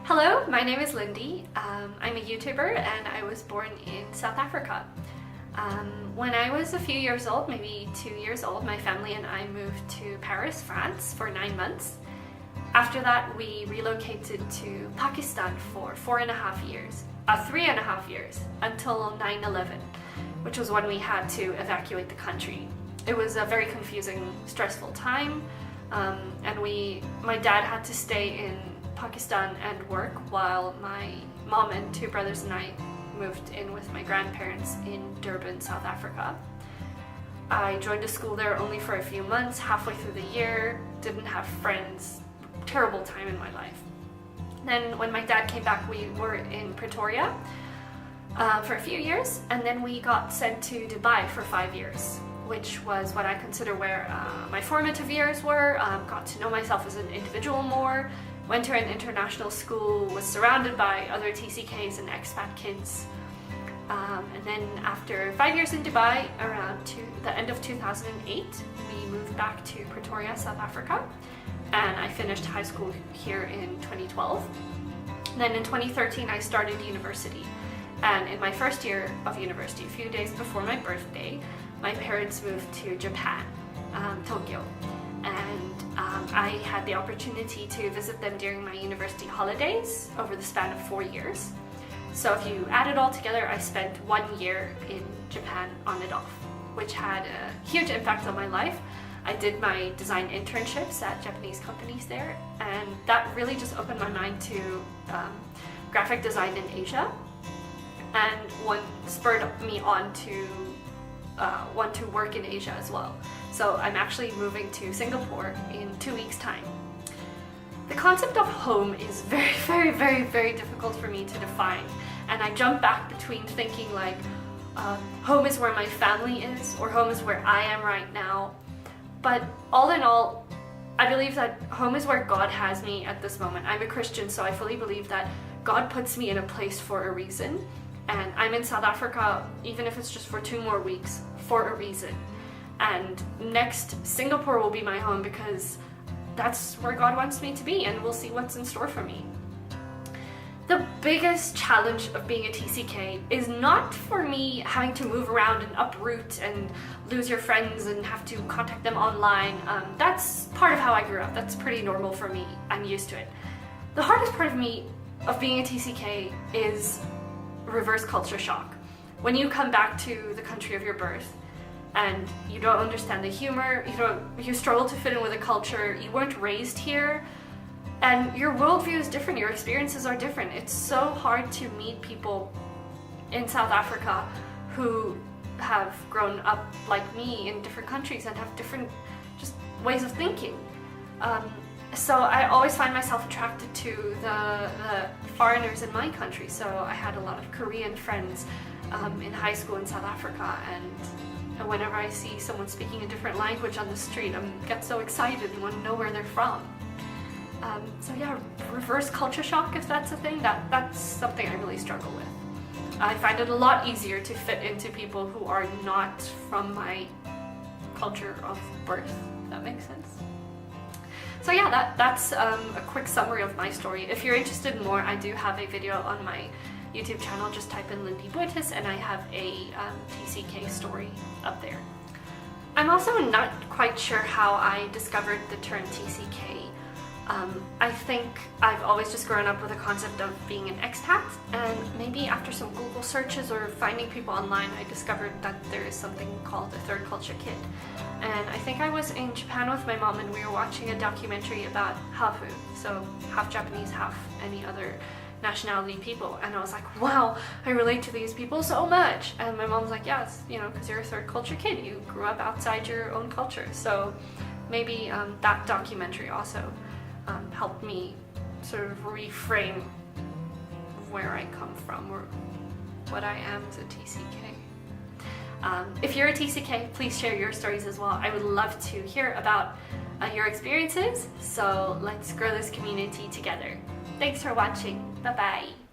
Hello, my name is Lindie. I'm a YouTuber and I was born in South Africa. When I was a few years old, maybe 2 years old, my family and I moved to Paris, France for 9 months. After that, we relocated to Pakistan for 3.5 years until 9/11, which was when we had to evacuate the country. It was a very confusing, stressful time, and my dad had to stay in Pakistan and work while my mom and 2 brothers and I moved in with my grandparents in Durban, South Africa. I joined a school there only for a few months, halfway through the year, didn't have friends, terrible time in my life. Then when my dad came back, we were in Pretoria for a few years, and then we got sent to Dubai for 5 years, which was what I consider where my formative years were. Got to know myself as an individual more, went to an international school, was surrounded by other TCKs and expat kids. And then after 5 years in Dubai, around the end of 2008, we moved back to Pretoria, South Africa, and I finished high school here in 2012. Then in 2013, I started university. And in my first year of university, a few days before my birthday, my parents moved to Japan, Tokyo. And I had the opportunity to visit them during my university holidays over the span of 4 years. So if you add it all together, I spent 1 year in Japan on and off, which had a huge impact on my life. I did my design internships at Japanese companies there, and that really just opened my mind to graphic design in Asia, and one spurred me on to want to work in Asia as well. So I'm actually moving to Singapore in 2 weeks' time. The concept of home is very difficult for me to define, and I jump back between thinking like home is where my family is, or home is where I am right now. But all in all, I believe that home is where God has me at this moment. I'm a Christian, so I fully believe that God puts me in a place for a reason, and I'm in South Africa, even if it's just for 2 more weeks, for a reason. And next, Singapore will be my home because that's where God wants me to be, and we'll see what's in store for me. The biggest challenge of being a TCK is not for me having to move around and uproot and lose your friends and have to contact them online. That's part of how I grew up. That's pretty normal for me. I'm used to it. The hardest part of being a TCK is reverse culture shock. When you come back to the country of your birth and you don't understand the humor, you struggle to fit in with a culture, you weren't raised here, and your worldview is different, your experiences are different. It's so hard to meet people in South Africa who have grown up like me in different countries and have different just ways of thinking. So I always find myself attracted to the foreigners in my country. So I had a lot of Korean friends in high school in South Africa, and whenever I see someone speaking a different language on the street, I get so excited and want to know where they're from. So yeah, reverse culture shock, if that's a thing, that's something I really struggle with. I find it a lot easier to fit into people who are not from my culture of birth, if that makes sense. So yeah, that's a quick summary of my story. If you're interested in more, I do have a video on my YouTube channel. Just type in Lindie and I have a TCK story up there. I'm also not quite sure how I discovered the term TCK. I think I've always just grown up with the concept of being an expat, and maybe after some Google searches or finding people online, I discovered that there is something called a third culture kid. And I think I was in Japan with my mom and we were watching a documentary about hafu, so half Japanese, half any other nationality people, and I was like, wow, I relate to these people so much. And my mom's like, yeah, it's, because you're a third culture kid, you grew up outside your own culture. So maybe that documentary also helped me sort of reframe where I come from or what I am as a TCK. If you're a TCK, please share your stories as well. I would love to hear about your experiences, so let's grow this community together. Thanks for watching. Bye-bye.